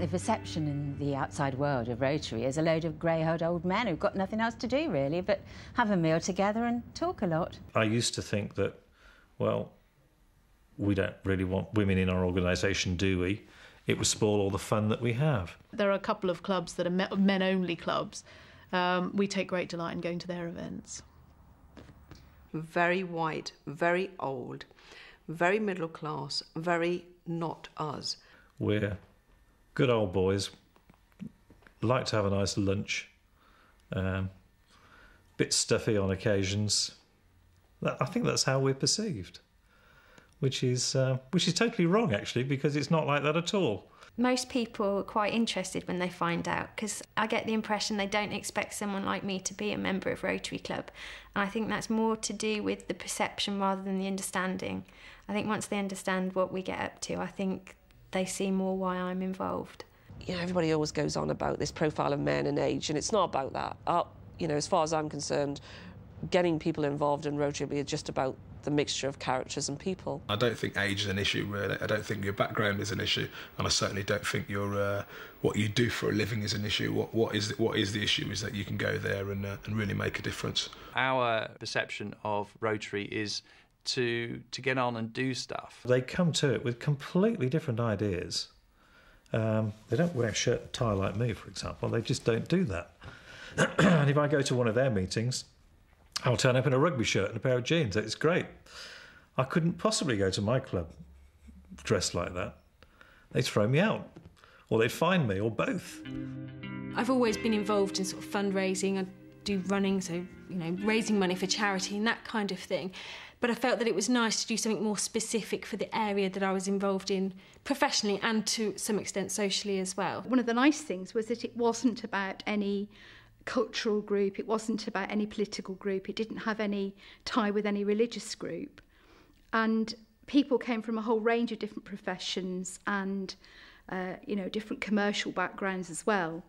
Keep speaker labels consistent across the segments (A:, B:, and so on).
A: the perception in the outside world of Rotary is a load of grey-haired old men who've got nothing else to do, really, but have a meal together and talk a lot.
B: I used to think that, well, we don't really want women in our organisation, do we? It would spoil all the fun that we have.
C: There are a couple of clubs that are men-only clubs. We take great delight in going to their events.
D: Very white, very old, very middle class, very not us.
B: We're good old boys, like to have a nice lunch, bit stuffy on occasions. I think that's how we're perceived, which is totally wrong, actually, because it's not like that at all.
E: Most people are quite interested when they find out, because I get the impression they don't expect someone like me to be a member of Rotary Club. And I think that's more to do with the perception rather than the understanding. I think once they understand what we get up to, I think they see more why I'm involved.
F: You know, everybody always goes on about this profile of men and age, and it's not about that. You know, as far as I'm concerned, getting people involved in Rotary is just about the mixture of characters and people.
G: I don't think age is an issue, really. I don't think your background is an issue, and I certainly don't think your what you do for a living is an issue. What is the issue is that you can go there and really make a difference.
H: Our perception of Rotary is to get on and do stuff.
B: They come to it with completely different ideas. They don't wear a shirt and tie like me, for example. They just don't do that. And if I go to one of their meetings, I'll turn up in a rugby shirt and a pair of jeans. It's great. I couldn't possibly go to my club dressed like that. They'd throw me out, or they'd fine me, or both.
I: I've always been involved in sort of fundraising. I do running, so, you know, raising money for charity and that kind of thing. But I felt that it was nice to do something more specific for the area that I was involved in professionally and to some extent socially as well.
J: One of the nice things was that it wasn't about any cultural group, it wasn't about any political group, it didn't have any tie with any religious group. And people came from a whole range of different professions and, you know, different commercial backgrounds as well.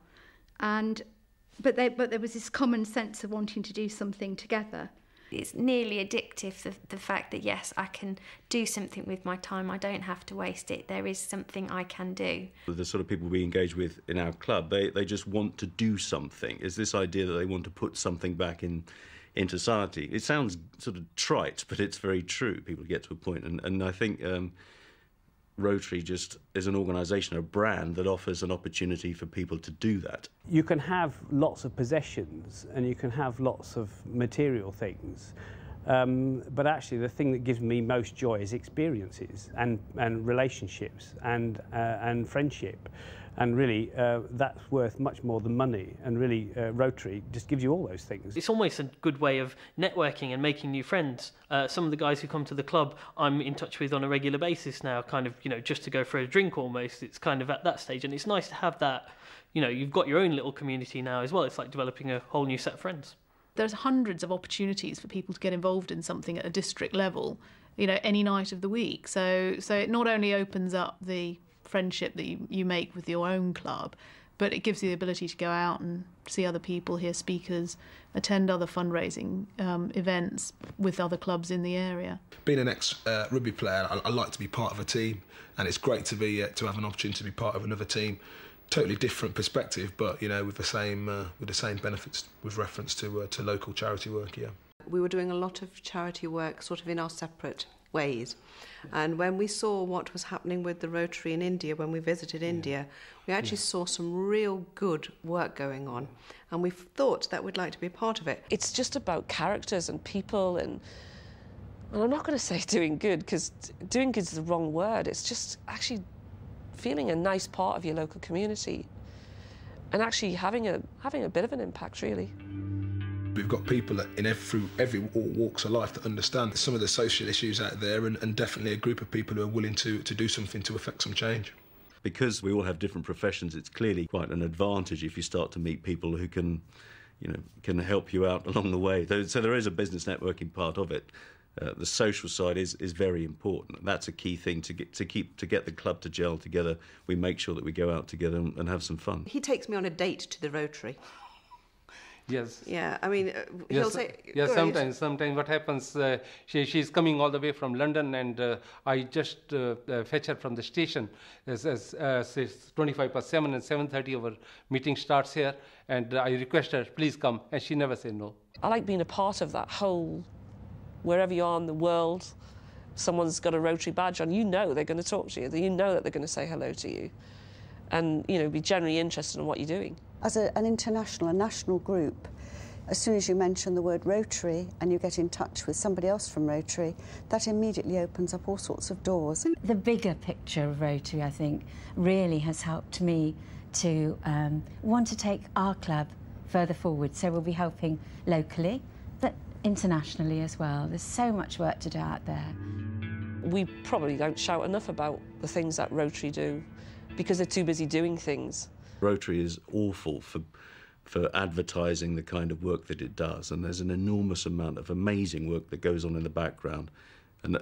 J: But there was this common sense of wanting to do something together.
E: It's nearly addictive, the fact that, yes, I can do something with my time, I don't have to waste it, there is something I can do.
K: The sort of people we engage with in our club, they just want to do something. It's this idea that they want to put something back in society. It sounds sort of trite, but it's very true. People get to a point, and I think Rotary just is an organisation, a brand that offers an opportunity for people to do that.
L: You can have lots of possessions and you can have lots of material things, but actually the thing that gives me most joy is experiences and relationships and friendship. And really, that's worth much more than money. And really, Rotary just gives you all those things.
M: It's almost a good way of networking and making new friends. Some of the guys who come to the club, I'm in touch with on a regular basis now, kind of, you know, just to go for a drink almost. It's kind of at that stage. And it's nice to have that, you know, you've got your own little community now as well. It's like developing a whole new set of friends.
C: There's hundreds of opportunities for people to get involved in something at a district level, you know, any night of the week. So it not only opens up the friendship that you make with your own club, but it gives you the ability to go out and see other people, hear speakers, attend other fundraising events with other clubs in the area.
G: Being an ex-rugby player, I like to be part of a team, and it's great to be to have an opportunity to be part of another team. Totally different perspective, but, you know, with the same benefits with reference to local charity work. Yeah,
D: we were doing a lot of charity work, sort of in our separate ways. And when we saw what was happening with the Rotary in India, when we visited India, we actually saw some real good work going on, and we thought that we'd like to be a part of it.
F: It's just about characters and people, and I'm not going to say doing good, because doing good is the wrong word. It's just actually feeling a nice part of your local community and actually having a bit of an impact, really.
G: We've got people in every walks of life that understand some of the social issues out there, and definitely a group of people who are willing to do something to affect some change.
K: Because we all have different professions, it's clearly quite an advantage if you start to meet people who can help you out along the way. So there is a business networking part of it. The social side is very important. That's a key thing to get the club to gel together. We make sure that we go out together and have some fun.
D: He takes me on a date to the Rotary.
N: Yes.
D: Yeah, I mean, he'll
N: yes,
D: say...
N: Yes, sometimes what happens, she's coming all the way from London, and I just fetch her from the station. It's 7:25 and 7:30 our meeting starts here, and I request her, please come, and she never say no.
F: I like being a part of that whole, wherever you are in the world, someone's got a Rotary badge on, you know they're going to talk to you, you know that they're going to say hello to you, and, you know, be generally interested in what you're doing.
O: As an international, a national group, as soon as you mention the word Rotary and you get in touch with somebody else from Rotary, that immediately opens up all sorts of doors.
A: The bigger picture of Rotary, I think, really has helped me to want to take our club further forward. So we'll be helping locally, but internationally as well. There's so much work to do out there.
F: We probably don't shout enough about the things that Rotary do because they're too busy doing things.
K: Rotary is awful for advertising the kind of work that it does, and there's an enormous amount of amazing work that goes on in the background, and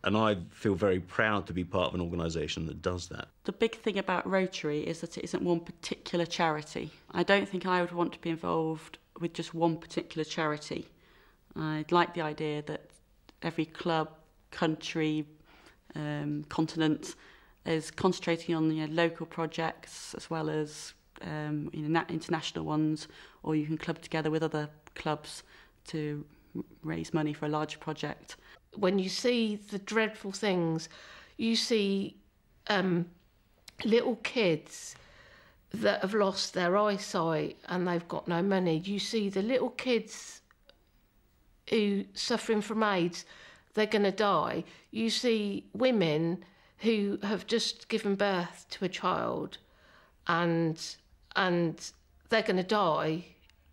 K: I feel very proud to be part of an organisation that does that.
P: The big thing about Rotary is that it isn't one particular charity. I don't think I would want to be involved with just one particular charity. I'd like the idea that every club, country, continent is concentrating on local projects as well as international ones, or you can club together with other clubs to raise money for a larger project.
Q: When you see the dreadful things, you see little kids that have lost their eyesight and they've got no money. You see the little kids who suffering from AIDS, they're going to die. You see women who have just given birth to a child and they're going to die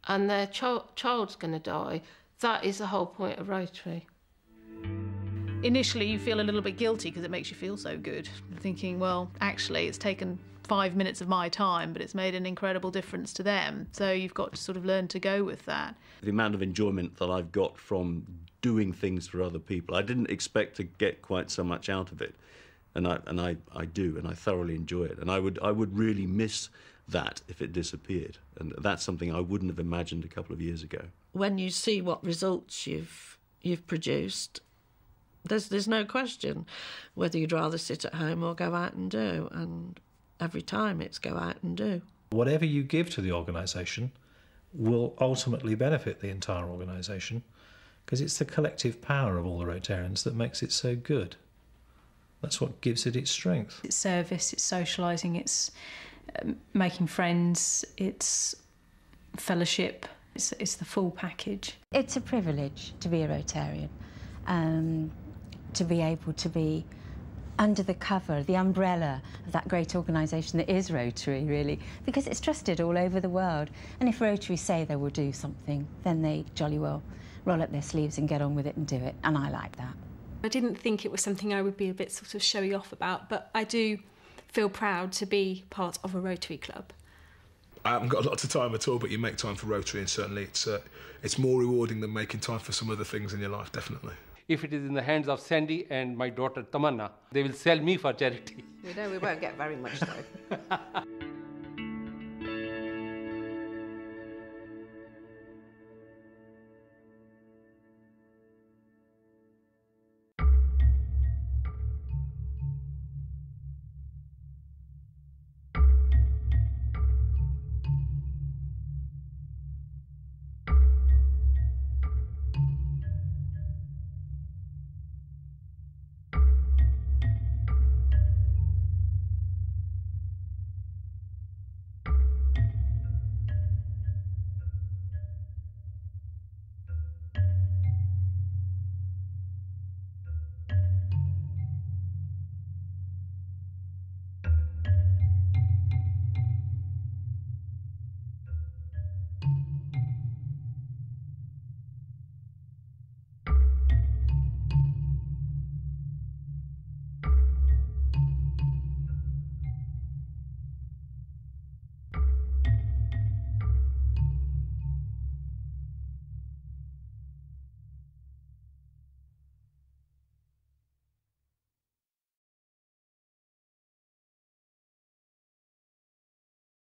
Q: and their child's going to die. That is the whole point of Rotary.
C: Initially you feel a little bit guilty because it makes you feel so good, thinking, well, actually it's taken 5 minutes of my time, but it's made an incredible difference to them. So you've got to sort of learn to go with that.
K: The amount of enjoyment that I've got from doing things for other people, I didn't expect to get quite so much out of it. And I do, and I thoroughly enjoy it. And I would really miss that if it disappeared. And that's something I wouldn't have imagined a couple of years ago.
R: When you see what results you've produced, there's no question whether you'd rather sit at home or go out and do. And every time it's go out and do.
B: Whatever you give to the organisation will ultimately benefit the entire organisation, because it's the collective power of all the Rotarians that makes it so good. That's what gives it its strength.
S: It's service, it's socialising, it's making friends, it's fellowship, it's the full package.
A: It's a privilege to be a Rotarian, to be able to be under the cover, the umbrella of that great organisation that is Rotary, really, because it's trusted all over the world. And if Rotary say they will do something, then they jolly well roll up their sleeves and get on with it and do it, and I like that.
I: I didn't think it was something I would be a bit sort of showy off about, but I do feel proud to be part of a Rotary club.
G: I haven't got lots of time at all, but you make time for Rotary, and certainly it's more rewarding than making time for some other things in your life, definitely.
N: If it is in the hands of Sandy and my daughter Tamanna, they will sell me for charity.
D: We know we won't get very much though.